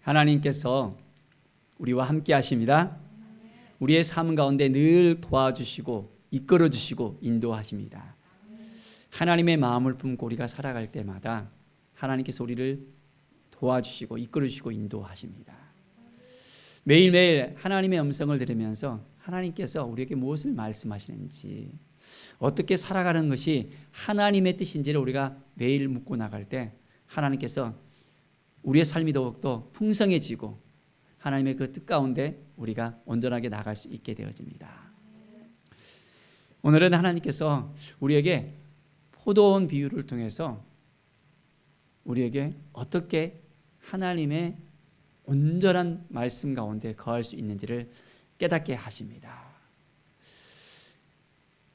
하나님께서 우리와 함께 하십니다. 우리의 삶 가운데 늘 도와주시고 이끌어 주시고 인도하십니다. 하나님의 마음을 품고 우리가 살아갈 때마다 하나님께서 우리를 도와주시고 이끌어 주시고 인도하십니다. 매일매일 하나님의 음성을 들으면서 하나님께서 우리에게 무엇을 말씀하시는지, 어떻게 살아가는 것이 하나님의 뜻인지를 우리가 매일 묻고 나갈 때 하나님께서 우리의 삶이 더욱더 풍성해지고 하나님의 그 뜻 가운데 우리가 온전하게 나갈 수 있게 되어집니다. 오늘은 하나님께서 우리에게 포도원 비유를 통해서 우리에게 어떻게 하나님의 온전한 말씀 가운데 거할 수 있는지를 깨닫게 하십니다.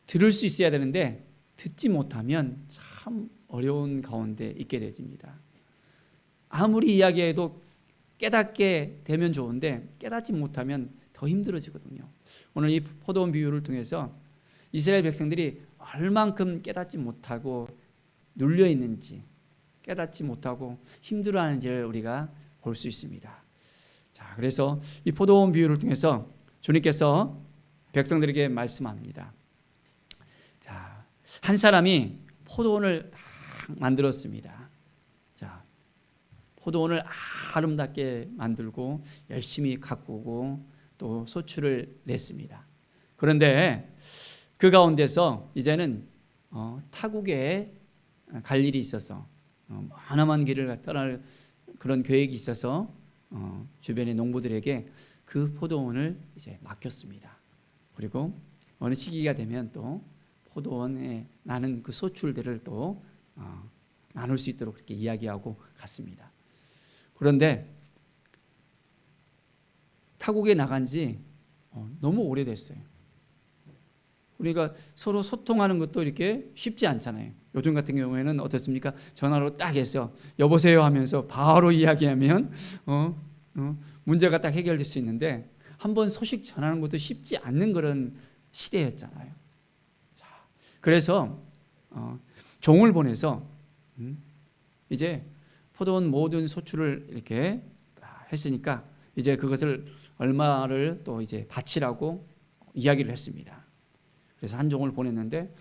들을 수 있어야 되는데 듣지 못하면 참 어려운 가운데 있게 되집니다. 아무리 이야기해도 깨닫게 되면 좋은데 깨닫지 못하면 더 힘들어지거든요. 오늘 이 포도원 비유를 통해서 이스라엘 백성들이 얼만큼 깨닫지 못하고 눌려 있는지, 깨닫지 못하고 힘들어하는지를 우리가 볼 수 있습니다. 자, 그래서 이 포도원 비유를 통해서 주님께서 백성들에게 말씀합니다. 자, 한 사람이 포도원을 만들었습니다. 자, 포도원을 아름답게 만들고 열심히 가꾸고 또 소출을 냈습니다. 그런데 그 가운데서 이제는 타국에 갈 일이 있어서 많은 길을 떠날 그런 계획이 있어서 주변의 농부들에게 그 포도원을 이제 맡겼습니다. 그리고 어느 시기가 되면 또 포도원에 나는 그 소출들을 또 나눌 수 있도록 그렇게 이야기하고 갔습니다. 그런데 타국에 나간 지 너무 오래됐어요. 우리가 서로 소통하는 것도 이렇게 쉽지 않잖아요. 요즘 같은 경우에는 어떻습니까? 전화로 딱 해서 여보세요 하면서 바로 이야기하면 문제가 딱 해결될 수 있는데 한번 소식 전하는 것도 쉽지 않는 그런 시대였잖아요. 자, 그래서 종을 보내서 이제 포도원 모든 소출을 이렇게 했으니까 이제 그것을 얼마를 또 이제 바치라고 이야기를 했습니다. 그래서 한 종을 보냈는데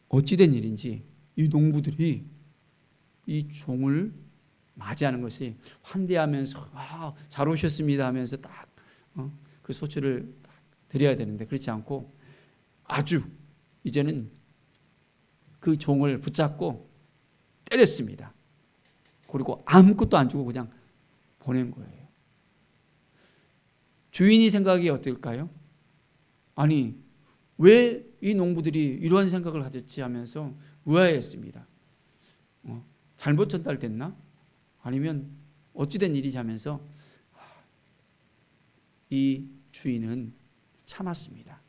어찌된 일인지 이 농부들이 이 종을 맞이하는 것이 환대하면서 잘 오셨습니다 하면서 딱 그 소출을 드려야 되는데 그렇지 않고 아주 이제는 그 종을 붙잡고 때렸습니다. 그리고 아무것도 안 주고 그냥 보낸 거예요. 주인이 생각이 어떨까요? 아니 왜 이 농부들이 이러한 생각을 가졌지 하면서 의아해했습니다. 잘못 전달됐나? 아니면 어찌된 일이지 하면서 이 주인은 참았습니다.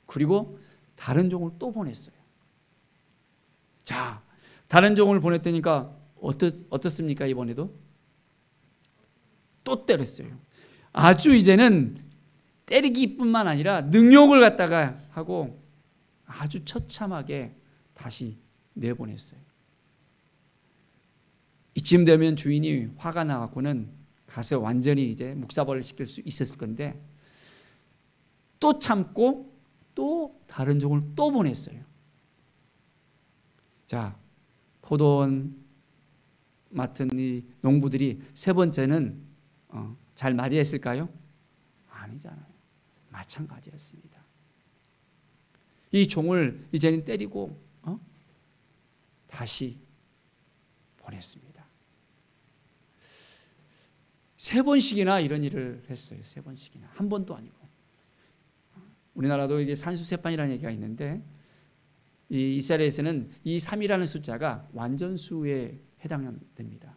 그리고 다른 종을 또 보냈어요. 자, 다른 종을 보냈다니까 어떻습니까? 이번에도 또 때렸어요. 아주 이제는 때리기뿐만 아니라 능욕을 갖다가 하고 아주 처참하게 다시 내보냈어요. 이쯤 되면 주인이 화가 나갖고는 가서 완전히 이제 묵사발을 시킬 수 있었을 건데 또 참고 또 다른 종을 또 보냈어요. 자, 포도원 맡은 이 농부들이 세 번째는 잘 맞이했을까요? 아니잖아요. 마찬가지였습니다. 이 종을 이제는 때리고 다시 보냈습니다. 세 번씩이나 이런 일을 했어요. 세 번씩이나. 한 번도 아니고. 우리나라도 이게 산수세판이라는 얘기가 있는데 이 이스라엘에서는 이 3이라는 숫자가 완전수에 해당됩니다.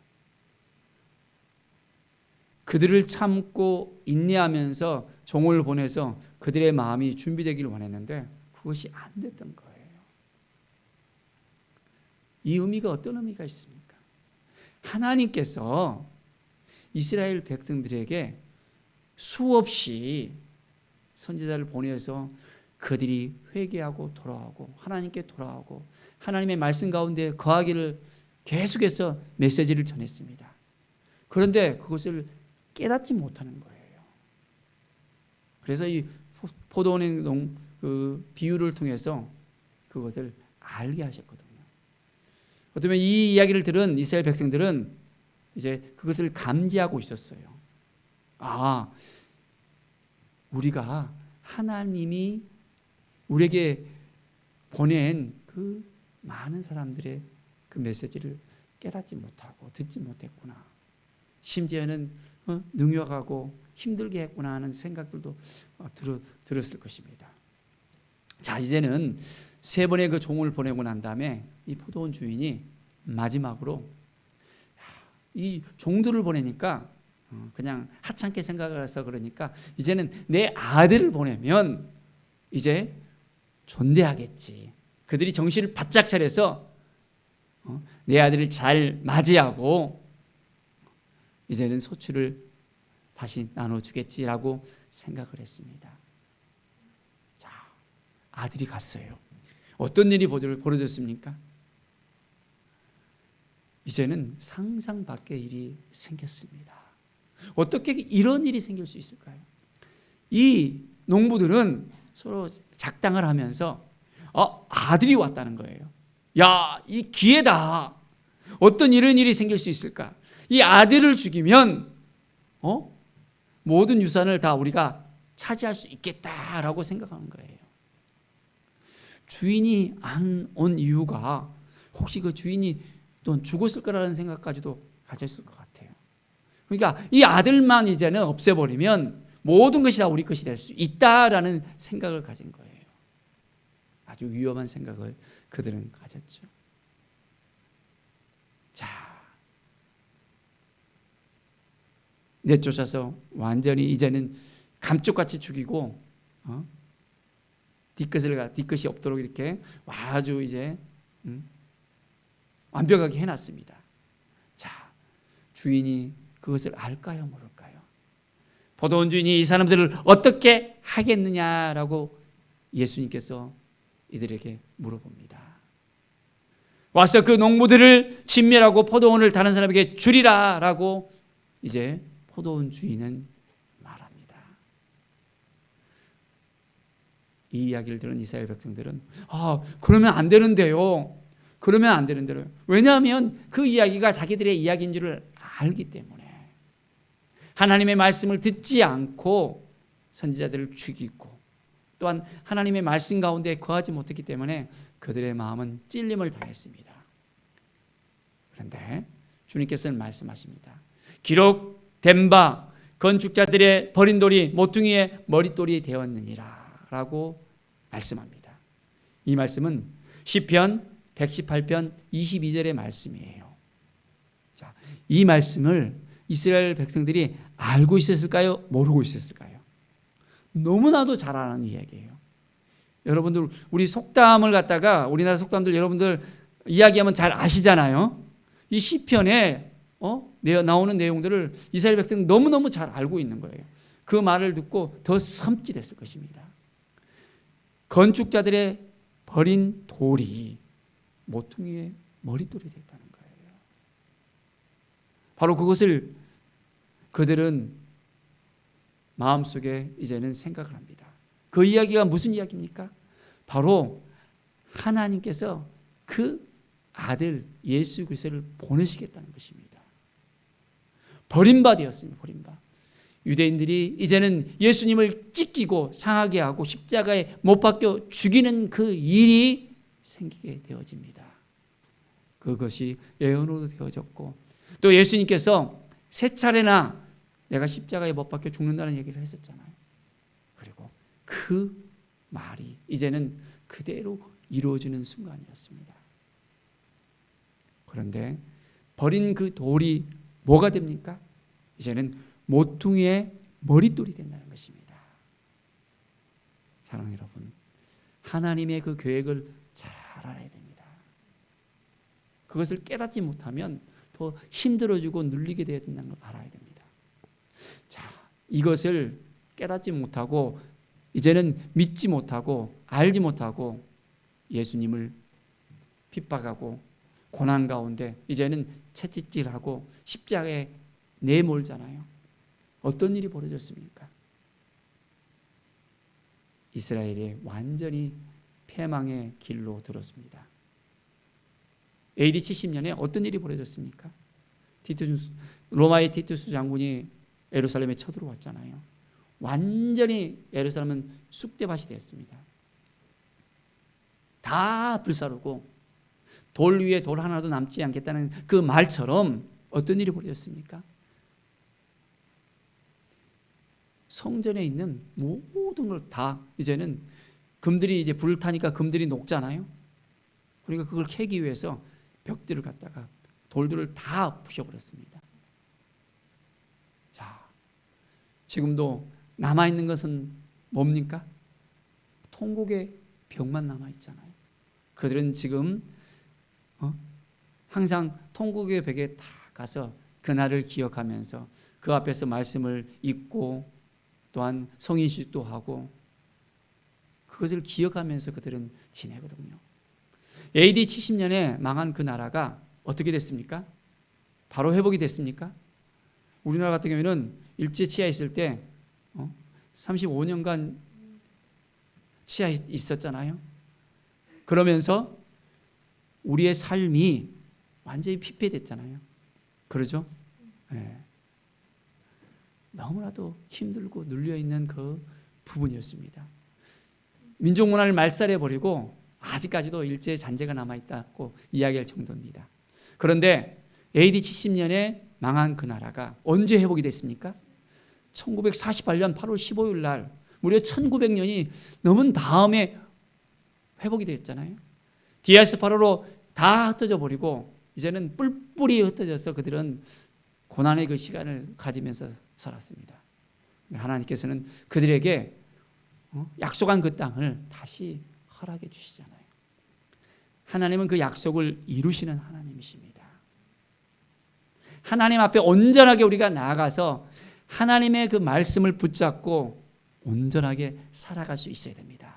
그들을 참고 인내하면서 종을 보내서 그들의 마음이 준비되기를 원했는데 그것이 안 됐던 거예요. 이 의미가 어떤 의미가 있습니까? 하나님께서 이스라엘 백성들에게 수없이 선지자를 보내서 그들이 회개하고 돌아오고 하나님께 돌아오고 하나님의 말씀 가운데 거하기를 계속해서 메시지를 전했습니다. 그런데 그것을 깨닫지 못하는 거예요. 그래서 이 포도원의 그 비유를 통해서 그것을 알게 하셨거든요. 어쩌면 이 이야기를 들은 이스라엘 백성들은 이제 그것을 감지하고 있었어요. 아, 우리가 하나님이 우리에게 보낸 그 많은 사람들의 그 메시지를 깨닫지 못하고 듣지 못했구나. 심지어는 능욕하고 힘들게 했구나 하는 생각들도 들었을 것입니다. 자, 이제는 세 번의 그 종을 보내고 난 다음에 이 포도원 주인이 마지막으로 이 종들을 보내니까 그냥 하찮게 생각을 해서 그러니까 이제는 내 아들을 보내면 이제 존대하겠지. 그들이 정신을 바짝 차려서 내 아들을 잘 맞이하고 이제는 소출을 다시 나눠주겠지라고 생각을 했습니다. 자, 아들이 갔어요. 어떤 일이 벌어졌습니까? 이제는 상상 밖의 일이 생겼습니다. 어떻게 이런 일이 생길 수 있을까요? 이 농부들은 서로 작당을 하면서 아들이 왔다는 거예요. 야, 이 기회다. 어떤 이런 일이 생길 수 있을까? 이 아들을 죽이면 모든 유산을 다 우리가 차지할 수 있겠다라고 생각하는 거예요. 주인이 안 온 이유가 혹시 그 주인이 또 죽었을 거라는 생각까지도 가졌을 것 같아요. 그러니까 이 아들만 이제는 없애버리면 모든 것이 다 우리 것이 될 수 있다라는 생각을 가진 거예요. 아주 위험한 생각을 그들은 가졌죠. 자, 내쫓아서 완전히 이제는 감쪽같이 죽이고 뒤끝이 없도록 이렇게 아주 이제 완벽하게 해놨습니다. 자, 주인이 그것을 알까요, 모를까요? 포도원 주인이 이 사람들을 어떻게 하겠느냐라고 예수님께서 이들에게 물어봅니다. 와서 그 농부들을 진멸하고 포도원을 다른 사람에게 주리라라고 이제 포도원 주인은 말합니다. 이 이야기를 들은 이스라엘 백성들은 그러면 안 되는데요. 그러면 안 되는데요. 왜냐하면 그 이야기가 자기들의 이야기인 줄을 알기 때문에 하나님의 말씀을 듣지 않고 선지자들을 죽이고 또한 하나님의 말씀 가운데 거하지 못했기 때문에 그들의 마음은 찔림을 당했습니다. 그런데 주님께서는 말씀하십니다. 기록된 바 건축자들의 버린 돌이 모퉁이의 머릿돌이 되었느니라 라고 말씀합니다. 이 말씀은 시편 118편 22절의 말씀이에요. 자, 이 말씀을 이스라엘 백성들이 알고 있었을까요? 모르고 있었을까요? 너무나도 잘 아는 이야기예요. 여러분들 우리 속담을 갖다가 우리나라 속담들 여러분들 이야기하면 잘 아시잖아요. 이 시편에 나오는 내용들을 이스라엘 백성은 너무너무 잘 알고 있는 거예요. 그 말을 듣고 더 섬찟했을 것입니다. 건축자들의 버린 돌이 모퉁이의 머릿돌이 됐다는 거예요. 바로 그것을 그들은 마음속에 이제는 생각을 합니다. 그 이야기가 무슨 이야기입니까? 바로 하나님께서 그 아들 예수 그리스도를 보내시겠다는 것입니다. 버림바 되었습니다. 버림바. 유대인들이 이제는 예수님을 찢기고 상하게 하고 십자가에 못 박혀 죽이는 그 일이 생기게 되어집니다. 그것이 예언으로 되어졌고 또 예수님께서 세 차례나 내가 십자가에 못 박혀 죽는다는 얘기를 했었잖아요. 그리고 그 말이 이제는 그대로 이루어지는 순간이었습니다. 그런데 버린 그 돌이 뭐가 됩니까? 이제는 모퉁이의 머릿돌이 된다는 것입니다. 사랑하는 여러분, 하나님의 그 계획을 잘 알아야 됩니다. 그것을 깨닫지 못하면 더 힘들어지고 눌리게 되어야 된다는 걸 알아야 됩니다. 자, 이것을 깨닫지 못하고 이제는 믿지 못하고 알지 못하고 예수님을 핍박하고 고난 가운데 이제는 채찍질하고 십자가에 내몰잖아요. 어떤 일이 벌어졌습니까? 이스라엘이 완전히 패망의 길로 들었습니다. AD 70년에 어떤 일이 벌어졌습니까? 로마의 티투스 장군이 예루살렘에 쳐들어왔잖아요. 완전히 예루살렘은 쑥대밭이 되었습니다. 다 불사르고 돌 위에 돌 하나도 남지 않겠다는 그 말처럼 어떤 일이 벌어졌습니까? 성전에 있는 모든 걸 다 이제는 금들이 이제 불을 타니까 금들이 녹잖아요. 그러니까 그걸 캐기 위해서 벽들을 갖다가 돌들을 다 부셔버렸습니다. 자, 지금도 남아있는 것은 뭡니까? 통곡의 벽만 남아있잖아요. 그들은 지금 항상 통곡의 벽에 다 가서 그날을 기억하면서 그 앞에서 말씀을 읽고 또한 성인식도 하고 그것을 기억하면서 그들은 지내거든요. AD 70년에 망한 그 나라가 어떻게 됐습니까? 바로 회복이 됐습니까? 우리나라 같은 경우에는 일제 치하에 있을 때 35년간 치하에 있었잖아요. 그러면서 우리의 삶이 완전히 피폐됐잖아요. 그러죠? 네. 너무나도 힘들고 눌려있는 그 부분이었습니다. 민족문화를 말살해버리고 아직까지도 일제의 잔재가 남아있다고 이야기할 정도입니다. 그런데 AD 70년에 망한 그 나라가 언제 회복이 됐습니까? 1948년 8월 15일 날 무려 1900년이 넘은 다음에 회복이 됐잖아요. 디아스포라로 다 흩어져 버리고 이제는 뿔뿔이 흩어져서 그들은 고난의 그 시간을 가지면서 살았습니다. 하나님께서는 그들에게 약속한 그 땅을 다시 허락해 주시잖아요. 하나님은 그 약속을 이루시는 하나님이십니다. 하나님 앞에 온전하게 우리가 나아가서 하나님의 그 말씀을 붙잡고 온전하게 살아갈 수 있어야 됩니다.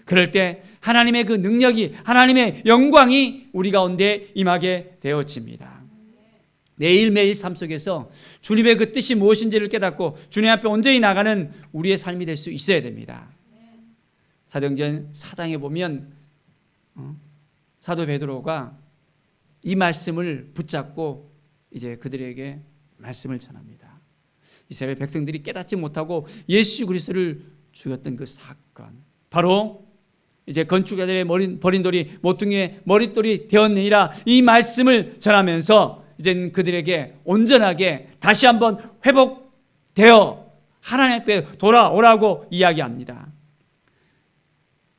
그럴 때 하나님의 그 능력이, 하나님의 영광이 우리 가운데 임하게 되어집니다. 매일매일 삶 속에서 주님의 그 뜻이 무엇인지를 깨닫고 주님 앞에 온전히 나가는 우리의 삶이 될 수 있어야 됩니다. 사도행전 4장에 보면 사도 베드로가 이 말씀을 붙잡고 이제 그들에게 말씀을 전합니다. 이스라엘 백성들이 깨닫지 못하고 예수 그리스도를 죽였던 그 사건, 바로 이제 건축자들의 버린 돌이 모퉁이의 머릿돌이 되었느니라, 이 말씀을 전하면서 이제 그들에게 온전하게 다시 한번 회복되어 하나님 앞에 돌아오라고 이야기합니다.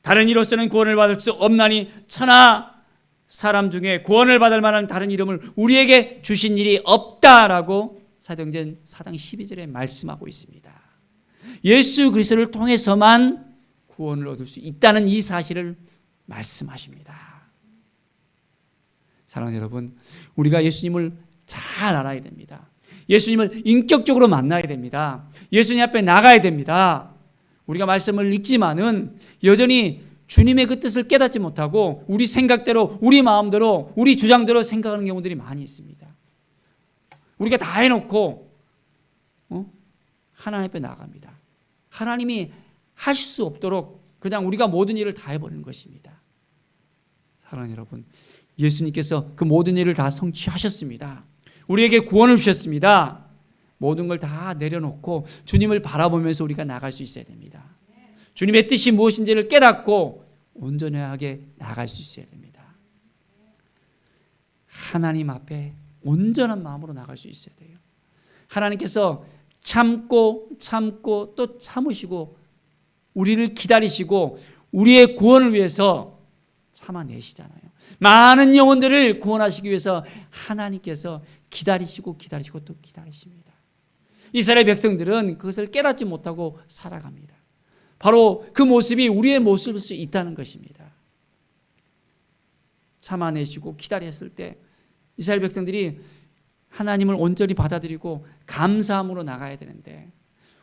다른 이로서는 구원을 받을 수 없나니 천하 사람 중에 구원을 받을 만한 다른 이름을 우리에게 주신 일이 없다라고 사도행전 4장 12절에 말씀하고 있습니다. 예수 그리스도를 통해서만 구원을 얻을 수 있다는 이 사실을 말씀하십니다. 사랑하는 여러분, 우리가 예수님을 잘 알아야 됩니다. 예수님을 인격적으로 만나야 됩니다. 예수님 앞에 나가야 됩니다. 우리가 말씀을 읽지만은 여전히 주님의 그 뜻을 깨닫지 못하고 우리 생각대로, 우리 마음대로, 우리 주장대로 생각하는 경우들이 많이 있습니다. 우리가 다 해놓고 하나님 앞에 나갑니다. 하나님이 하실 수 없도록 그냥 우리가 모든 일을 다 해버리는 것입니다. 사랑하는 여러분, 예수님께서 그 모든 일을 다 성취하셨습니다. 우리에게 구원을 주셨습니다. 모든 걸 다 내려놓고 주님을 바라보면서 우리가 나갈 수 있어야 됩니다. 주님의 뜻이 무엇인지를 깨닫고 온전하게 나갈 수 있어야 됩니다. 하나님 앞에 온전한 마음으로 나갈 수 있어야 돼요. 하나님께서 참고 또 참으시고 우리를 기다리시고 우리의 구원을 위해서 참아내시잖아요. 많은 영혼들을 구원하시기 위해서 하나님께서 기다리시고 또 기다리십니다. 이스라엘 백성들은 그것을 깨닫지 못하고 살아갑니다. 바로 그 모습이 우리의 모습일 수 있다는 것입니다. 참아내시고 기다렸을 때 이스라엘 백성들이 하나님을 온전히 받아들이고 감사함으로 나가야 되는데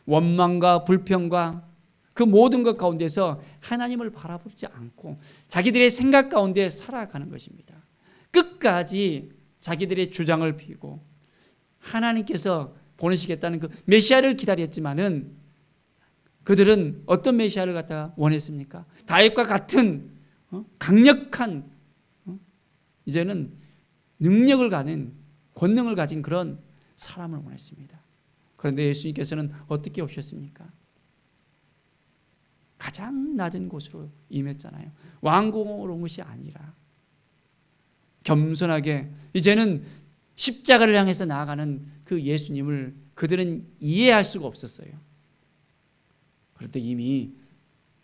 원망과 불평과 그 모든 것 가운데서 하나님을 바라보지 않고 자기들의 생각 가운데 살아가는 것입니다. 끝까지 자기들의 주장을 피우고 하나님께서 보내시겠다는 그 메시아를 기다렸지만은 그들은 어떤 메시아를 갖다 원했습니까? 다윗과 같은 강력한 이제는 능력을 가진 권능을 가진 그런 사람을 원했습니다. 그런데 예수님께서는 어떻게 오셨습니까? 가장 낮은 곳으로 임했잖아요. 왕궁으로 온 것이 아니라 겸손하게 이제는 십자가를 향해서 나아가는 그 예수님을 그들은 이해할 수가 없었어요. 그런데 이미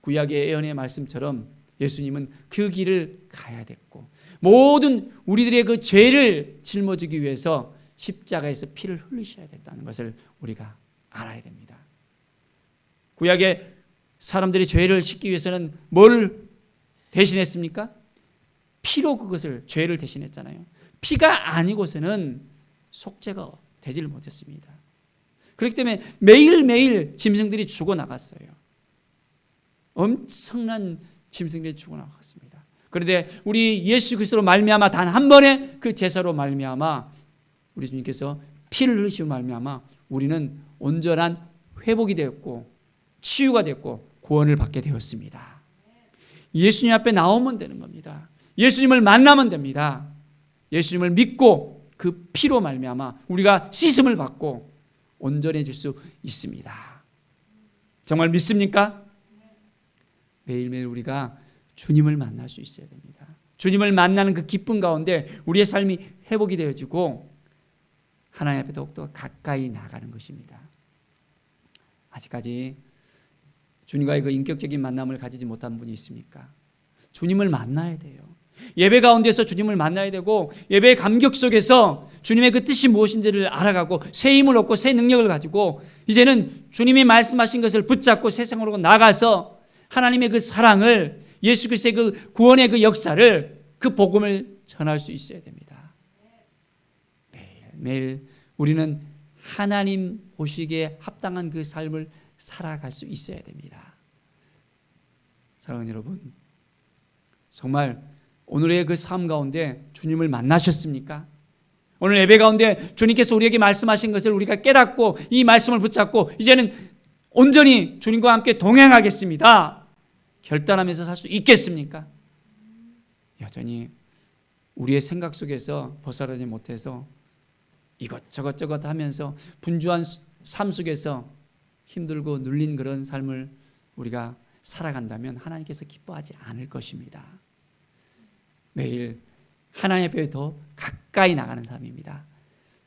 구약의 예언의 말씀처럼 예수님은 그 길을 가야 됐고 모든 우리들의 그 죄를 짊어지기 위해서 십자가에서 피를 흘리셔야 됐다는 것을 우리가 알아야 됩니다. 구약의 사람들이 죄를 씻기 위해서는 뭘 대신했습니까? 피로 그것을 죄를 대신했잖아요. 피가 아니고서는 속죄가 되지를 못했습니다. 그렇기 때문에 매일매일 짐승들이 죽어나갔어요. 엄청난 짐승들이 죽어나갔습니다. 그런데 우리 예수 그리스도로 말미암아 단 한 번의 그 제사로 말미암아 우리 주님께서 피를 흘리시고 말미암아 우리는 온전한 회복이 되었고 치유가 됐고 구원을 받게 되었습니다. 예수님 앞에 나오면 되는 겁니다. 예수님을 만나면 됩니다. 예수님을 믿고 그 피로 말미암아 우리가 씻음을 받고 온전해질 수 있습니다. 정말 믿습니까? 매일매일 우리가 주님을 만날 수 있어야 됩니다. 주님을 만나는 그 기쁨 가운데 우리의 삶이 회복이 되어지고 하나님 앞에 더욱더 가까이 나가는 것입니다. 아직까지 주님과의 그 인격적인 만남을 가지지 못한 분이 있습니까? 주님을 만나야 돼요. 예배 가운데서 주님을 만나야 되고 예배의 감격 속에서 주님의 그 뜻이 무엇인지를 알아가고 새 힘을 얻고 새 능력을 가지고 이제는 주님이 말씀하신 것을 붙잡고 세상으로 나가서 하나님의 그 사랑을 예수 그리스도의 그 구원의 그 역사를 그 복음을 전할 수 있어야 됩니다. 매일 우리는 하나님 보시기에 합당한 그 삶을 살아갈 수 있어야 됩니다. 사랑하는 여러분, 정말 오늘의 그 삶 가운데 주님을 만나셨습니까? 오늘 예배 가운데 주님께서 우리에게 말씀하신 것을 우리가 깨닫고 이 말씀을 붙잡고 이제는 온전히 주님과 함께 동행하겠습니다. 결단하면서 살 수 있겠습니까? 여전히 우리의 생각 속에서 벗어나지 못해서 이것저것 하면서 분주한 삶 속에서 힘들고 눌린 그런 삶을 우리가 살아간다면 하나님께서 기뻐하지 않을 것입니다. 매일 하나님 앞에 더 가까이 나가는 삶입니다.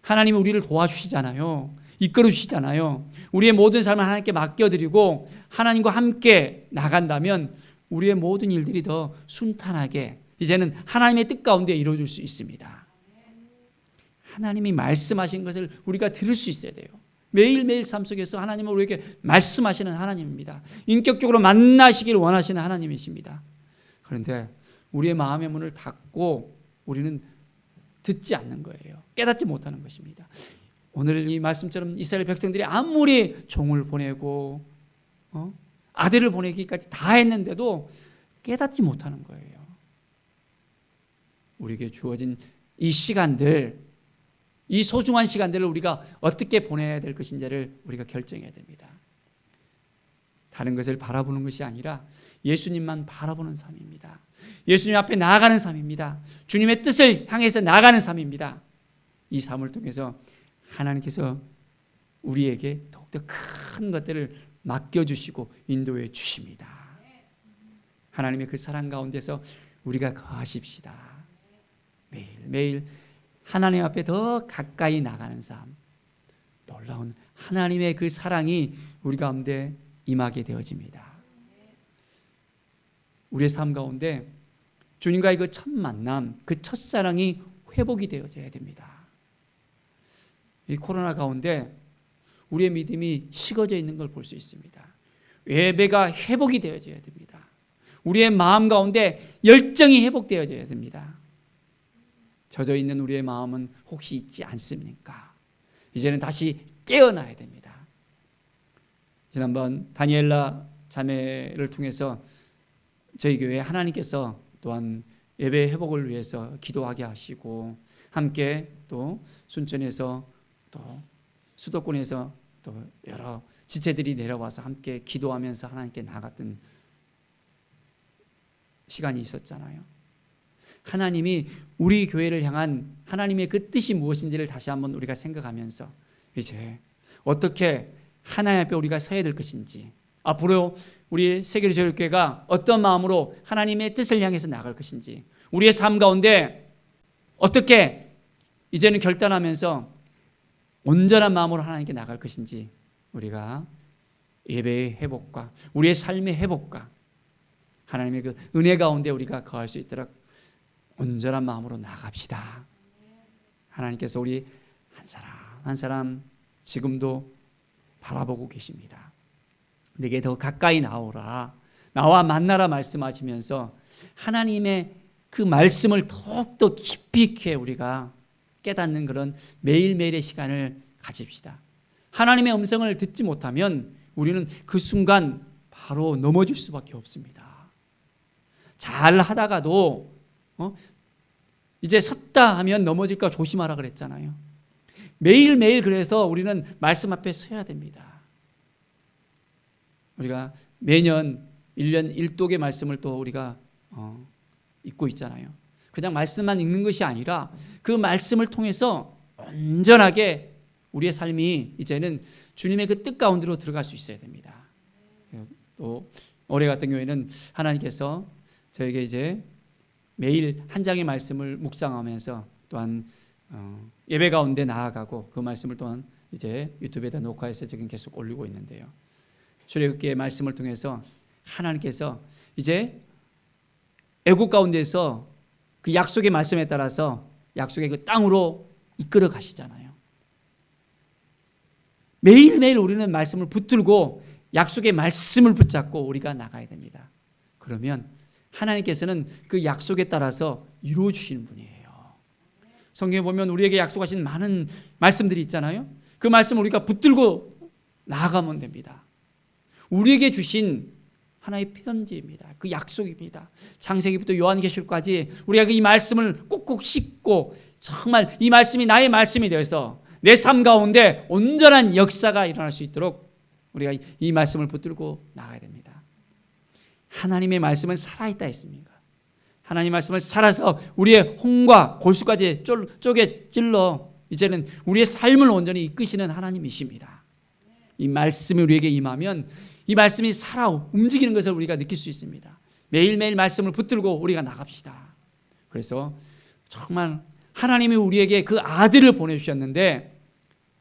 하나님이 우리를 도와주시잖아요. 이끌어 주시잖아요. 우리의 모든 삶을 하나님께 맡겨드리고 하나님과 함께 나간다면 우리의 모든 일들이 더 순탄하게 이제는 하나님의 뜻 가운데 이루어질 수 있습니다. 하나님이 말씀하신 것을 우리가 들을 수 있어야 돼요. 매일매일 삶 속에서 하나님은 우리에게 말씀하시는 하나님입니다. 인격적으로 만나시기를 원하시는 하나님이십니다. 그런데 우리의 마음의 문을 닫고 우리는 듣지 않는 거예요. 깨닫지 못하는 것입니다. 오늘 이 말씀처럼 이스라엘 백성들이 아무리 종을 보내고 아들을 보내기까지 다 했는데도 깨닫지 못하는 거예요. 우리에게 주어진 이 시간들, 이 소중한 시간들을 우리가 어떻게 보내야 될 것인지를 우리가 결정해야 됩니다. 다른 것을 바라보는 것이 아니라 예수님만 바라보는 삶입니다. 예수님 앞에 나아가는 삶입니다. 주님의 뜻을 향해서 나아가는 삶입니다. 이 삶을 통해서 하나님께서 우리에게 더욱더 큰 것들을 맡겨주시고 인도해 주십니다. 하나님의 그 사랑 가운데서 우리가 거하십시다. 매일매일 하나님 앞에 더 가까이 나가는 삶, 놀라운 하나님의 그 사랑이 우리 가운데 임하게 되어집니다. 우리의 삶 가운데 주님과의 그 첫 만남, 그 첫사랑이 회복이 되어져야 됩니다. 이 코로나 가운데 우리의 믿음이 식어져 있는 걸 볼 수 있습니다. 예배가 회복이 되어져야 됩니다. 우리의 마음 가운데 열정이 회복되어져야 됩니다. 젖어 있는 우리의 마음은 혹시 있지 않습니까? 이제는 다시 깨어나야 됩니다. 지난번 다니엘라 자매를 통해서 저희 교회에 하나님께서 또한 예배 회복을 위해서 기도하게 하시고 함께 또 순천에서 또 수도권에서 또 여러 지체들이 내려와서 함께 기도하면서 하나님께 나갔던 시간이 있었잖아요. 하나님이 우리 교회를 향한 하나님의 그 뜻이 무엇인지를 다시 한번 우리가 생각하면서 이제 어떻게 하나님 앞에 우리가 서야 될 것인지, 앞으로 우리 세계교회가 어떤 마음으로 하나님의 뜻을 향해서 나갈 것인지, 우리의 삶 가운데 어떻게 이제는 결단하면서 온전한 마음으로 하나님께 나갈 것인지, 우리가 예배의 회복과 우리의 삶의 회복과 하나님의 그 은혜 가운데 우리가 거할 수 있도록 온전한 마음으로 나갑시다. 하나님께서 우리 한 사람 한 사람 지금도 바라보고 계십니다. 내게 더 가까이 나오라, 나와 만나라 말씀하시면서 하나님의 그 말씀을 더욱더 깊이 있게 우리가 깨닫는 그런 매일매일의 시간을 가집시다. 하나님의 음성을 듣지 못하면 우리는 그 순간 바로 넘어질 수밖에 없습니다. 잘 하다가도 이제 섰다 하면 넘어질까 조심하라 그랬잖아요. 매일매일 그래서 우리는 말씀 앞에 서야 됩니다. 우리가 매년 1년 1독의 말씀을 또 우리가 읽고 있잖아요. 그냥 말씀만 읽는 것이 아니라 그 말씀을 통해서 온전하게 우리의 삶이 이제는 주님의 그 뜻 가운데로 들어갈 수 있어야 됩니다. 또 올해 같은 경우에는 하나님께서 저에게 이제 매일 한 장의 말씀을 묵상하면서 또한 예배 가운데 나아가고 그 말씀을 또한 이제 유튜브에다 녹화해서 지금 계속 올리고 있는데요. 출애굽기의 말씀을 통해서 하나님께서 이제 애국 가운데서 그 약속의 말씀에 따라서 약속의 그 땅으로 이끌어 가시잖아요. 매일매일 우리는 말씀을 붙들고 약속의 말씀을 붙잡고 우리가 나가야 됩니다. 그러면 하나님께서는 그 약속에 따라서 이루어 주시는 분이에요. 성경에 보면 우리에게 약속하신 많은 말씀들이 있잖아요. 그 말씀을 우리가 붙들고 나아가면 됩니다. 우리에게 주신 하나의 편지입니다. 그 약속입니다. 창세기부터 요한계시록까지 우리가 이 말씀을 꼭꼭 씹고 정말 이 말씀이 나의 말씀이 되어서 내 삶 가운데 온전한 역사가 일어날 수 있도록 우리가 이 말씀을 붙들고 나가야 됩니다. 하나님의 말씀은 살아있다 했습니까? 하나님의 말씀을 살아서 우리의 홍과 골수까지 쪼개 찔러 이제는 우리의 삶을 온전히 이끄시는 하나님이십니다. 이 말씀이 우리에게 임하면 이 말씀이 살아 움직이는 것을 우리가 느낄 수 있습니다. 매일매일 말씀을 붙들고 우리가 나갑시다. 그래서 정말 하나님이 우리에게 그 아들을 보내주셨는데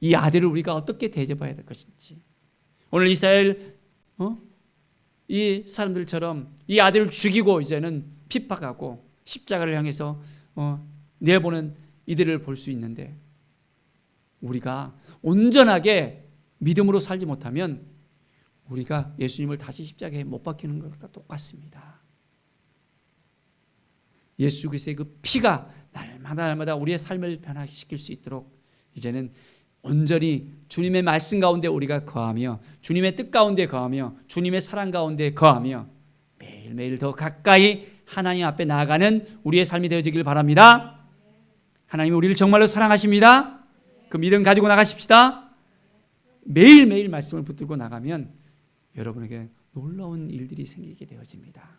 이 아들을 우리가 어떻게 대접해야 될 것인지, 오늘 이스라엘 이 사람들처럼 이 아들을 죽이고 이제는 핍박하고 십자가를 향해서 내보는 이들을 볼 수 있는데, 우리가 온전하게 믿음으로 살지 못하면 우리가 예수님을 다시 십자가에 못 박히는 것과 똑같습니다. 예수 그리스도의 그 피가 날마다 우리의 삶을 변화시킬 수 있도록 이제는 온전히 주님의 말씀 가운데 우리가 거하며 주님의 뜻 가운데 거하며 주님의 사랑 가운데 거하며 매일매일 더 가까이 하나님 앞에 나아가는 우리의 삶이 되어지길 바랍니다. 하나님이 우리를 정말로 사랑하십니다. 그 믿음 가지고 나가십시다. 매일매일 말씀을 붙들고 나가면 여러분에게 놀라운 일들이 생기게 되어집니다.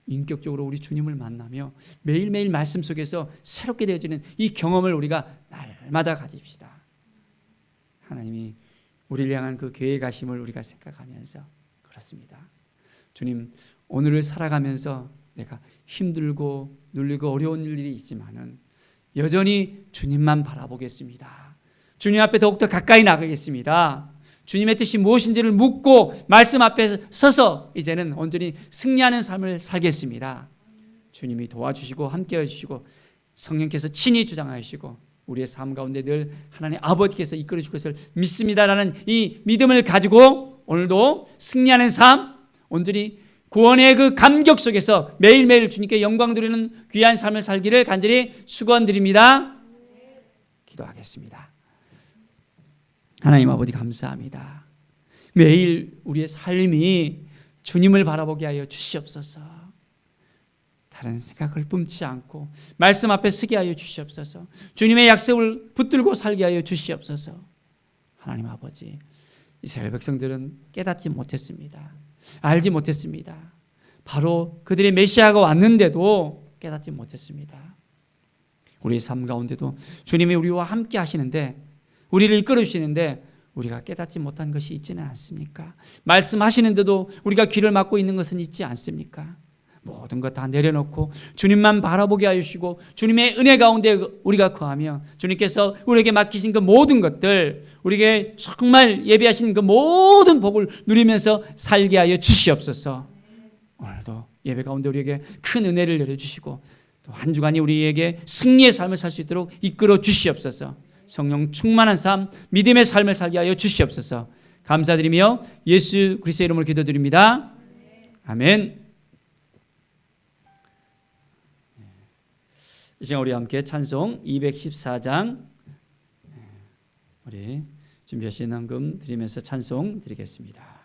인격적으로 우리 주님을 만나며 매일매일 말씀 속에서 새롭게 되어지는 이 경험을 우리가 날마다 가집시다. 하나님이 우리를 향한 그 계획하심을 우리가 생각하면서 그렇습니다. 주님, 오늘을 살아가면서 내가 힘들고 눌리고 어려운 일들이 있지만은 여전히 주님만 바라보겠습니다. 주님 앞에 더욱더 가까이 나가겠습니다. 주님의 뜻이 무엇인지를 묻고 말씀 앞에 서서 이제는 온전히 승리하는 삶을 살겠습니다. 주님이 도와주시고 함께해 주시고 성령께서 친히 주장하시고 우리의 삶 가운데 늘 하나님 아버지께서 이끌어 줄 것을 믿습니다라는 이 믿음을 가지고 오늘도 승리하는 삶, 온전히 구원의 그 감격 속에서 매일매일 주님께 영광 드리는 귀한 삶을 살기를 간절히 축원드립니다. 기도하겠습니다. 하나님 아버지 감사합니다. 매일 우리의 삶이 주님을 바라보게 하여 주시옵소서. 다른 생각을 뿜지 않고 말씀 앞에 서게 하여 주시옵소서. 주님의 약속을 붙들고 살게 하여 주시옵소서. 하나님 아버지, 이스라엘 백성들은 깨닫지 못했습니다. 알지 못했습니다. 바로 그들의 메시아가 왔는데도 깨닫지 못했습니다. 우리의 삶 가운데도 주님이 우리와 함께 하시는데, 우리를 이끌어 주시는데 우리가 깨닫지 못한 것이 있지는 않습니까? 말씀하시는데도 우리가 귀를 막고 있는 것은 있지 않습니까? 모든 것 다 내려놓고 주님만 바라보게 하시고 주님의 은혜 가운데 우리가 거하며 주님께서 우리에게 맡기신 그 모든 것들, 우리에게 정말 예배하시는 그 모든 복을 누리면서 살게 하여 주시옵소서. 오늘도 예배 가운데 우리에게 큰 은혜를 내려주시고 또 한 주간이 우리에게 승리의 삶을 살 수 있도록 이끌어 주시옵소서. 성령 충만한 삶, 믿음의 삶을 살게 하여 주시옵소서. 감사드리며 예수 그리스도의 이름으로 기도드립니다. 아멘. 이 시간 우리 함께 찬송 214장 우리 준비하신 헌금 드리면서 찬송 드리겠습니다.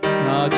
나